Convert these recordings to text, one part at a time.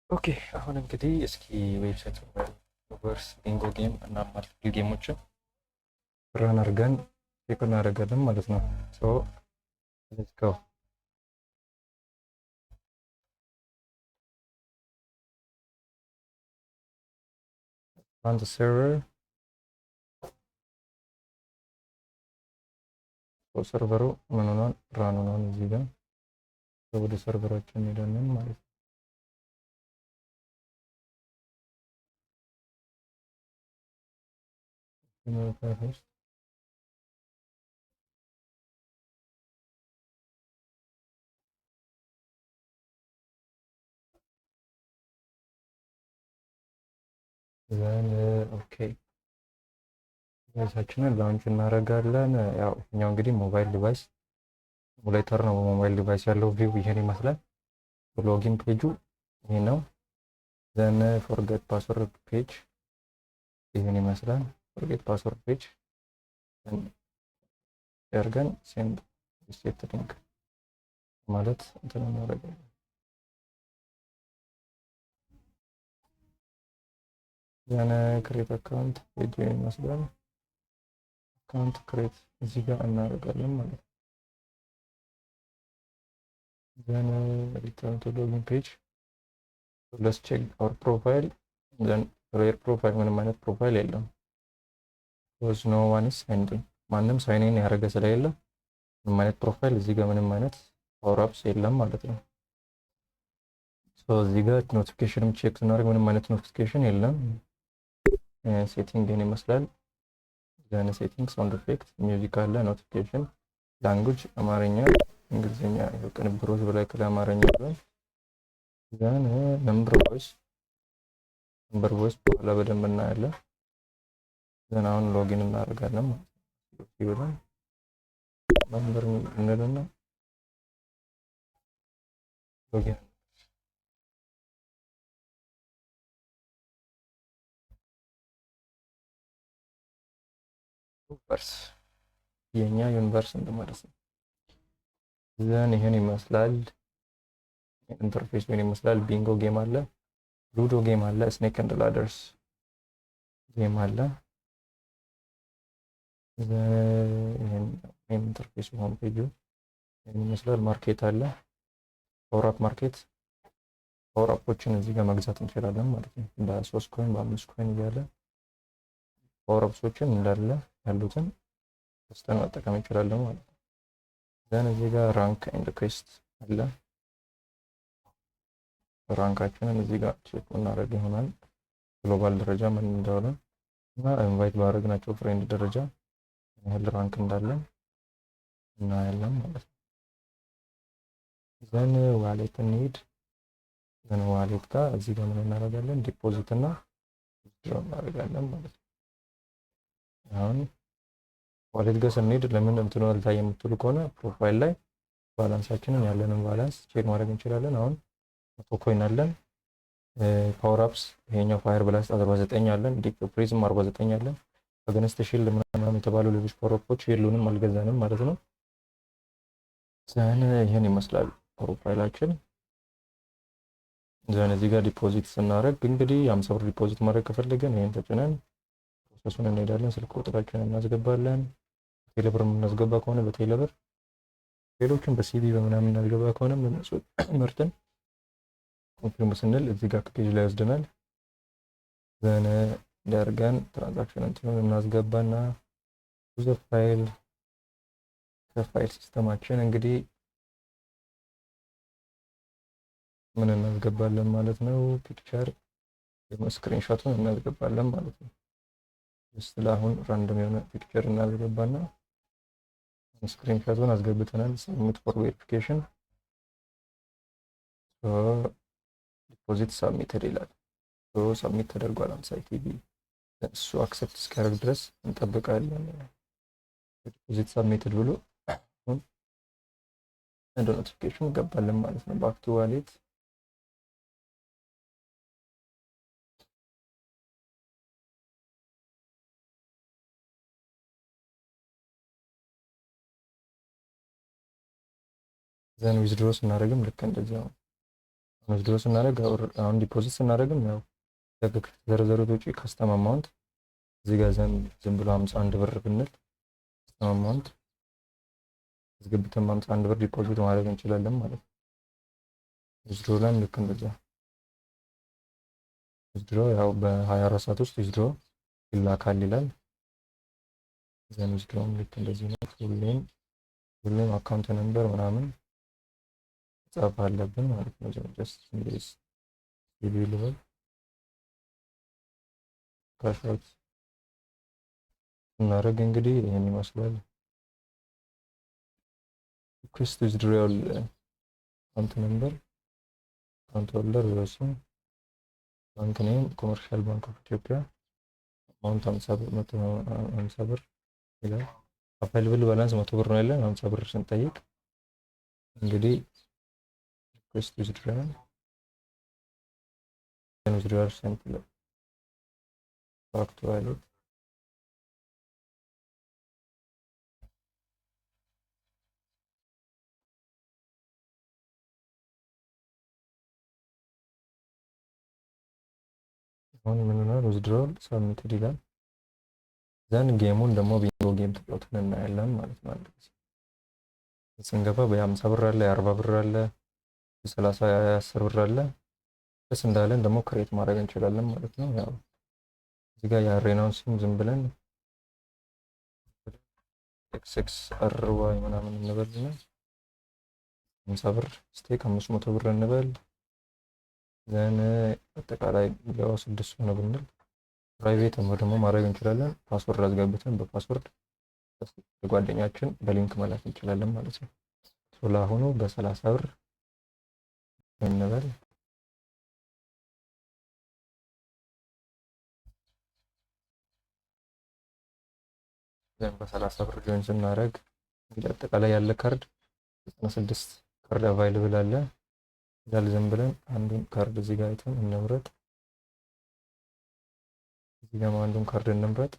ኦኬ አሁን እንግዲህ እስኪ ዌብሳይት ሪቨርስ ቢንጎ ጌም እና ማልቲፕል ጌሞችን ራን አድርገን ቼክ እናደርጋለን ማለት ነው። ሶ ሌትስ ጎ ራን ዘ ሰርቨር። ሰርቨሩ ምን ሆኗል? ራን ሆኗል። እዚህ ጋር ወደ ሰርቨራችን እንሄዳለን ማለት ነው። ዘን ኦኬ ዲቫይሳችንን ላውንች እናደርጋለን። ያው እኛው እንግዲህ ሞባይል ዲቫይስ ኤሙሌተር ነው። በሞባይል ዲቫይስ ያለው ቪው ይሄን ይመስላል። ሎጊን ፔጁ ይሄ ነው። ዘን ፎርጌት ፓስወርድ ፔጅ ይሄን ይመስላል። ፎርጌት ፓስወርድ ፔጅ ያርገን ሴንድ ሪሴት ሊንክ ማለት እንትን እናደርጋለን። ዘን ክሬት አካውንት ፔጅ ይመስላል። አካውንት ክሬት እዚህ ጋር እናደርጋለን ማለት ነው። ዘን ሪተርን ቱ ሎጊን ፔጅ ሌትስ ቼክ አወር ፕሮፋይል። ዘን ሬር ፕሮፋይል ምንም አይነት ፕሮፋይል የለም። ቢኮዝ ኖ ዋን ኢዝ ሳይንድ ኢን ማንም ሳይን ኢን ያደረገ ስለሌለ ምንም አይነት ፕሮፋይል እዚህ ጋር ምንም አይነት ፓወር አፕስ የለም ማለት ነው። ሶ እዚህ ጋር ኖቲፊኬሽንም ቼክ ስናደርግ ምንም አይነት ኖቲፊኬሽን የለም። ሴቲንግ ይሄን ይመስላል። ዘን ሴቲንግ ሳውንድ ኢፌክት ሚውዚክ አለ፣ ኖቲፊኬሽን፣ ላንጉጅ አማርኛ፣ እንግሊዝኛ ቅንብሮች በላይ ከአማርኛ ብለን ዘን ነምበር ቮይስ በኋላ በደንብ እናያለን። ዘን አሁን ሎጊን እናደርጋለን ማለት ነው። ይብላል ነምበር እንልና ሎጊን ዩኒቨርስ የኛ ዩኒቨርስ እንደማለት ነው። ዘን ይሄን ይመስላል ኢንተርፌስ ምን ይመስላል። ቢንጎ ጌም አለ፣ ሉዶ ጌም አለ፣ ስኔክ ኤንድ ላደርስ ጌም አለ። ይሄን ኢንተርፌስ ሆም ፔጁ ይሄን ይመስላል። ማርኬት አለ፣ ፓወር አፕ ማርኬት። ፓወር አፖችን እዚህ ጋር መግዛት እንችላለን ማለት ነው። በ3 ኮይን በ5 ኮይን እያለ ፓወር አፕሶችን እንዳለ ያሉትን ገዝተን መጠቀም እንችላለን ማለት ነው። ዘን እዚህ ጋር ራንክ ኤንድ ኩዌስት አለ። ራንካችንን እዚህ ጋር ቼክ እናደርግ ይሆናል። ግሎባል ደረጃ ምን እንደሆነ እና ኢንቫይት ባደረግናቸው ፍሬንድ ደረጃ ያህል ራንክ እንዳለን እናያለን ማለት ነው። ዘን ዋሌት እንሂድ። ዘን ዋሌት ጋር እዚህ ጋር ምን እናደርጋለን? ዲፖዚት እና ዊዝድሮ እናደርጋለን ማለት ነው። አሁን ዋሌት ጋር ስንሄድ ለምን እንትኑ አልታየ የምትሉ ከሆነ ፕሮፋይል ላይ ባላንሳችንን ያለንን ባላንስ ቼክ ማድረግ እንችላለን። አሁን 100 ኮይን አለን። ፓወር አፕስ ይሄኛው ፋየር ብላስት 49 አለን። ዲፕ ፕሪዝም 49 አለን። አገንስት ሺልድ ምናምን የተባሉ ሌሎች ፓወር አፖች የሉንም፣ አልገዛንም ማለት ነው። ዘን ይሄን ይመስላል ፕሮፋይላችን። ዘን እዚህ ጋር ዲፖዚት ስናደርግ እንግዲህ 50 ብር ዲፖዚት ማድረግ ከፈለገን ይሄን ተጭነን ፕሮሰሱን እንሄዳለን። ስልክ ቁጥራችንን እናስገባለን። ቴሌብር የምናስገባ ከሆነ በቴሌብር፣ ሌሎችን በሲቢ በምናምን እናስገባ ከሆነ እነሱ መርጠን ኮንፊርም ስንል እዚህ ጋር ፔጅ ላይ ወስደናል። ዘን ዳርገን ትራንዛክሽን እንትኑን እናስገባና ዩዘር ፋይል ከፋይል ሲስተማችን እንግዲህ ምን እናስገባለን ማለት ነው። ፒክቸር ወይም ስክሪንሾቱን እናስገባለን ማለት ነው። ስለአሁን ራንደም የሆነ ፒክቸር እናስገባና ስክሪንሾቱን አስገብተናል። ሰብሚት ፎር ቬሪፊኬሽን ዲፖዚት ሳብሚትድ ይላል። ሳብሚት ተደርጓል። አምሳይ ቲቪ እሱ አክሰፕት እስኪያደርግ ድረስ እንጠብቃለን። ዲፖዚት ሳብሚትድ ብሎ እንደ ኖቲፊኬሽን እንገባለን ማለት ነው። ባክ ቱ ዋሌት ዘን ዊዝድሮ ስናደርግም ልክ እንደዚያው ዊዝድሮ ስናደርግ አሁን ዲፖዚት ስናደርግም ያው ከተዘረዘሩት ውጪ ከስተም አማውንት እዚህ ጋር ዝም ብሎ 51 ብር ብንል ከስተም አማውንት አስገብተን 51 ብር ዲፖዚት ማድረግ እንችላለን ማለት ነው። ዊዝድሮ ላይም ልክ እንደዛ ዊዝድሮ ያው በ24 ሰዓት ውስጥ ዊዝድሮ ይላካል ይላል። ዘን ዊዝድሮም ልክ እንደዚህ ነው። ሁሌም አካውንት ነምበር ምናምን ጻፍ አለብን ማለት ነው። ጀስት እንደዚህ ቪዲዮ ልበል ካሽአውት እናደርግ እንግዲህ ይሄን ይመስላል። ሪኩዌስት ዊዝድሮዋል አካውንት ነምበር አካውንት ሆልደር ዩኤስኤ ባንክ ኔም ኮመርሻል ባንክ ኦፍ ኢትዮጵያ አማውንት 50 ብር ይላል። አቬይላብል ባላንስ 100 ብር ነው ያለን። 50 ብር ስንጠይቅ እንግዲህ ሪኩዌስት ዊዝድሮዋል ሴንት ባክ ቱ ዋሌት አሁን ምን ነው ዊዝድሮዋል ሰብሚትድ ይላል። ዘን ጌሙን ደግሞ ቢንጎ ጌም ተጫውተን እናያለን ማለት ነው። አንድ ጊዜ ስንገባ በ50 ብር አለ፣ የ40 ብር አለ፣ የ30 የ10 ብር አለ። ደስ እንዳለን ደግሞ ክሬት ማድረግ እንችላለን ማለት ነው። ያው እዚህ ጋር የአሬናውን ስም ዝም ብለን XXRY ምናምን እንበልና 50 ብር ስቴክ 500 ብር እንበል። ዘን አጠቃላይ ያው 6 ሆነ ብንል ፕራይቬት ደግሞ ማድረግ እንችላለን። ፓስወርድ አስገብተን በፓስወርድ ለጓደኛችን በሊንክ መላክ እንችላለን ማለት ነው። ለአሁኑ በ30 ብር እንበል። ዘን በ30 ብር ጆይን ስናደርግ እንግዲህ አጠቃላይ ያለ ካርድ 96 ካርድ አቫይላብል አለ። ዝም ብለን አንዱን ካርድ እዚህ ጋር አይተን እንምረጥ። እዚህ ጋር አንዱን ካርድ እንምረጥ።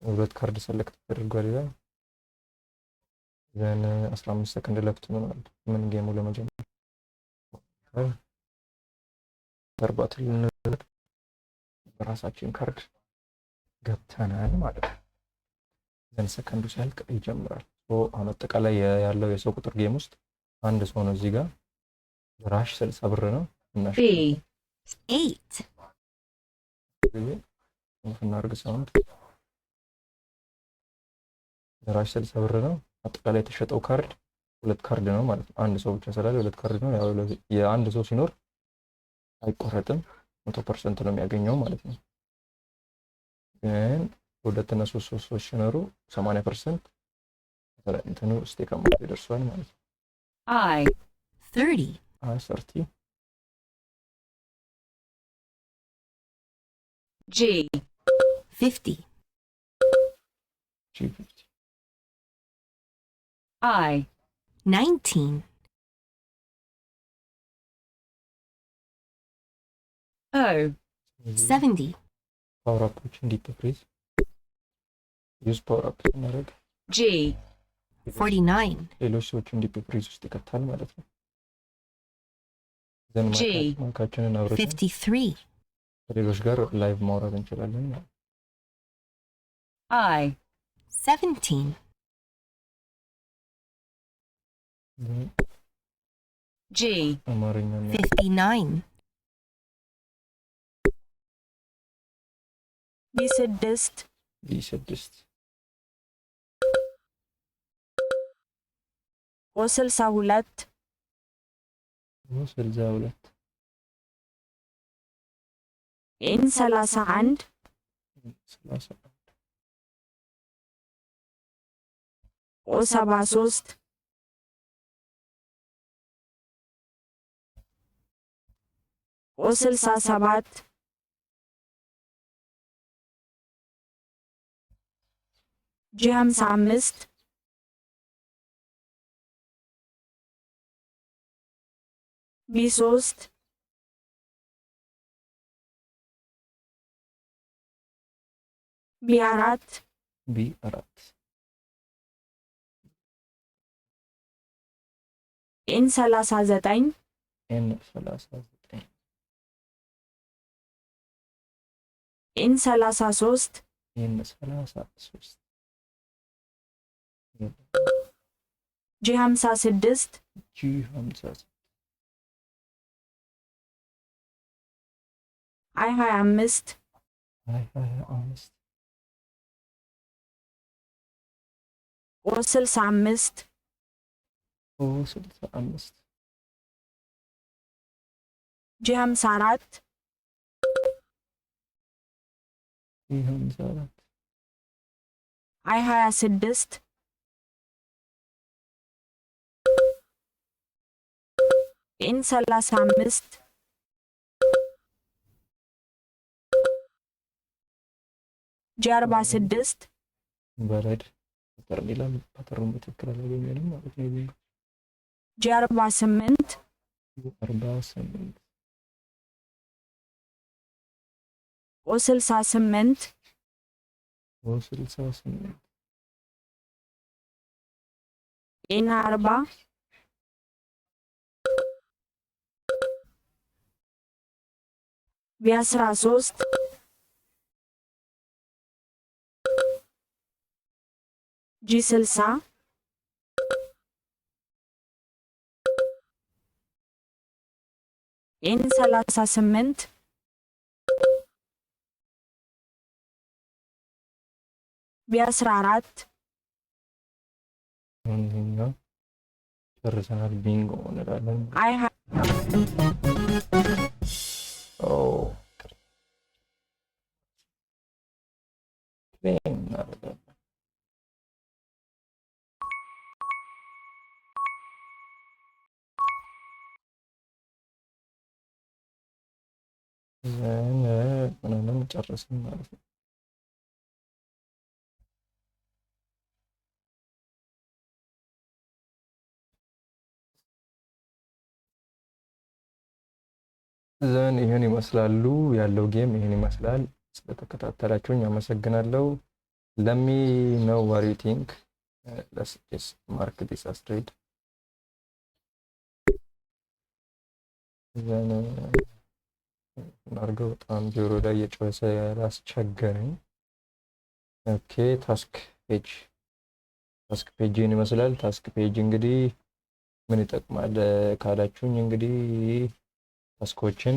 ሁለት ካርድ ሰለክት ተደርጓል ይላል። ዘን 15 ሰከንድ ለፍት ነው ማለት ምን ጌሙ ለመጀመር ተርባትል በራሳችን ካርድ ገብተናል ማለት ነው። ዘን ሰከንዱ ሲያልቅ ይጀምራል። አሁን አጠቃላይ ያለው የሰው ቁጥር ጌም ውስጥ አንድ ሰው ነው። እዚህ ጋር ራሽ 60 ብር ነው እና 8 እናርግ ሳውንድ ራሽ 60 ብር ነው። አጠቃላይ የተሸጠው ካርድ ሁለት ካርድ ነው ማለት ነው። አንድ ሰው ብቻ ስላለ ሁለት ካርድ ነው። ያው የአንድ ሰው ሲኖር አይቆረጥም 100% ነው የሚያገኘው ማለት ነው። ግን ሁለት እና ሶስት ሰዎች ሲኖሩ 80% እንትኑ ስቴክ አማውንት ይደርሳል ማለት ነው። I 30 30 G 50 G50 I 19 O 70 ፓወር አፖችን ዲፕ ፍሪዝ ዩዝ ፓወር አፕ እናደርግ G 49 ሌሎች ሰዎችን ዲፕ ፍሪዝ ውስጥ ይከታል ማለት ነው። ዘን ማካችንን አብረን 53 ከሌሎች ጋር ላይቭ ማውራት እንችላለን ማለት ነው። I 17 G አማርኛ 59 B6 B6 O62 62 N31 O73 O67 G55 B3 B4 B4 N39 ኤን 39 ኤን 33 ኤን 33 ጂ 56 ጂ 56 አይ 25 አይ 25 ኦ 65 ኦ 65 ጂ 54 ጂ 54 አይ 26 ኤን 35 ጂ 46 በረድ ፓተርን ይላል። ፓተሩን በትክክል አላገኘንም ማለት ነው። ጂ 48 48 ኦ 68 ኦ 68 ኤን 40 ቢ 13 ጂ 60 ኤን 38 ቢ 14 ይሄኛው ጨርሰናል። ቢንጎ እንላለን። አይ ኦ ክሬም እናደርጋለን። ምናምን ጨረስን ማለት ነው። ዘን ይህን ይመስላሉ ያለው ጌም ይህን ይመስላል። ስለተከታተላችሁኝ አመሰግናለሁ። ለሚ ነው ዋት ዩ ቲንክ ለስ ጀስት ማርክ ዲስ አስ ትሬድ ዘን እናድርገው። በጣም ጆሮ ላይ የጮኸ ያላስቸገረኝ። ኦኬ ታስክ ፔጅን ይመስላል። ታስክ ፔጅ እንግዲህ ምን ይጠቅማል ካላችሁኝ እንግዲህ ታስኮችን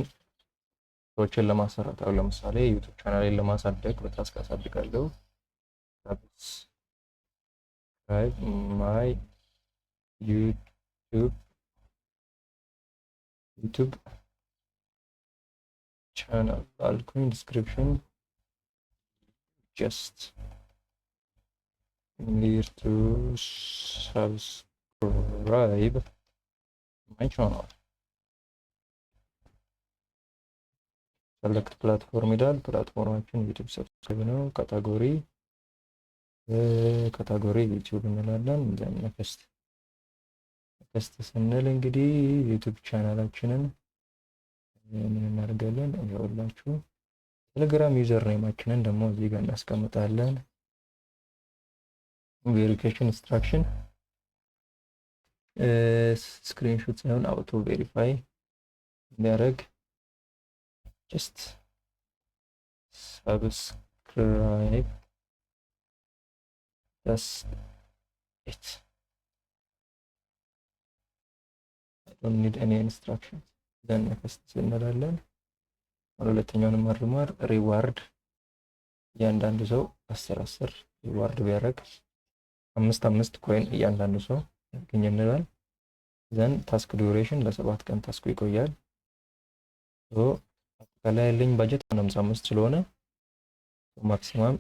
ለማሰራት አሁን ለምሳሌ ዩቲዩብ ቻናሌን ለማሳደግ በታስክ አሳድጋለሁ። ሰብስክራይብ ማይ ዩቲዩብ ቻናል አልኩኝ። ዲስክሪፕሽን ጀስት need to subscribe my channel. select platform ይላል። ፕላትፎርማችን ዩቲዩብ ሰብስክራይብ ነው። ካታጎሪ ዩቲዩብ እንላለን። ዘን ኔክስት ስንል እንግዲህ ዩቲዩብ ቻናላችንን ምን እናደርጋለን? ይኸውላችሁ ቴሌግራም ዩዘር ኔማችንን ደግሞ እዚህ ጋር እናስቀምጣለን። ቬሪፊኬሽን ኢንስትራክሽን ስክሪንሾት ሳይሆን አውቶ ቬሪፋይ እንዲያደርግ ጀስት ሰብስክራይብ ዳስ ኢት አይ ዶንት ኒድ ኤኒ ኢንስትራክሽን ዘን ኔክስት እንላለን። ሁለተኛውንም መርማር ሪዋርድ እያንዳንዱ ሰው 10 ሪዋርድ ቢያደርግ 5 ኮይን እያንዳንዱ ሰው ያገኝ እንላለን። ዘን ታስክ ዱሬሽን ለ7 ቀን ታስኩ ይቆያል። አጠቃላይ ያለኝ ባጀት 55 ስለሆነ ማክሲማም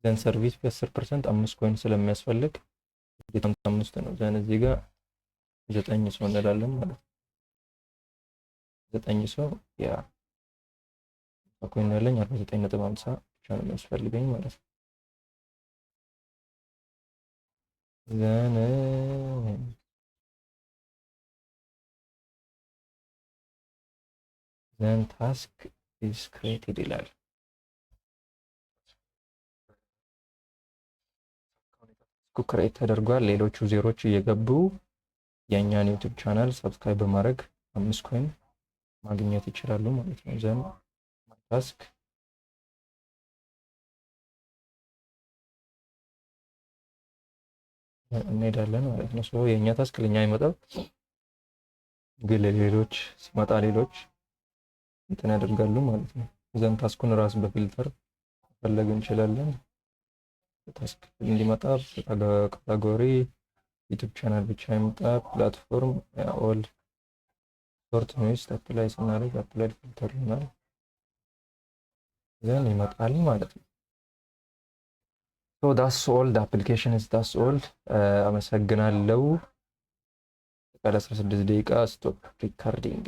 ዘን ሰርቪስ በ10% 5 ኮይን ስለሚያስፈልግ 55 ነው። ዘን እዚህ ጋር 9 ሰው እንላለን ማለት ነው። 9 ሰው ያ ኮይን ያለኝ 49.50 ብቻ ነው የሚያስፈልገኝ ማለት ነው። ዘን ታስክ ኢዝ ክሬትድ ይላል። ታስኩ ክሬት ተደርጓል። ሌሎቹ ዜሮች እየገቡ የእኛን ዩቲዩብ ቻናል ሰብስክራይብ በማድረግ 5 ኮይን ማግኘት ይችላሉ ማለት ነው። ዘን ታስክ እንሄዳለን ማለት ነው። ሶ የእኛ ታስክ ለኛ አይመጣም፣ ግን ለሌሎች ሲመጣ ሌሎች እንትን ያደርጋሉ ማለት ነው። ዘን ታስኩን ራስ በፊልተር መፈለግ እንችላለን። ታስክ እንዲመጣ ካታጎሪ ዩቲዩብ ቻናል ብቻ ይመጣ፣ ፕላትፎርም ኦል ሾርት ኖይስ አፕላይ ስናደርግ አፕላይ ፊልተር ይሆናል። ዘን ይመጣል ማለት ነው። ሶ ዳትስ ኦል ዘ አፕሊኬሽን ኢዝ ዳትስ ኦል። አመሰግናለሁ። 16 ደቂቃ ስቶፕ ሪካርዲንግ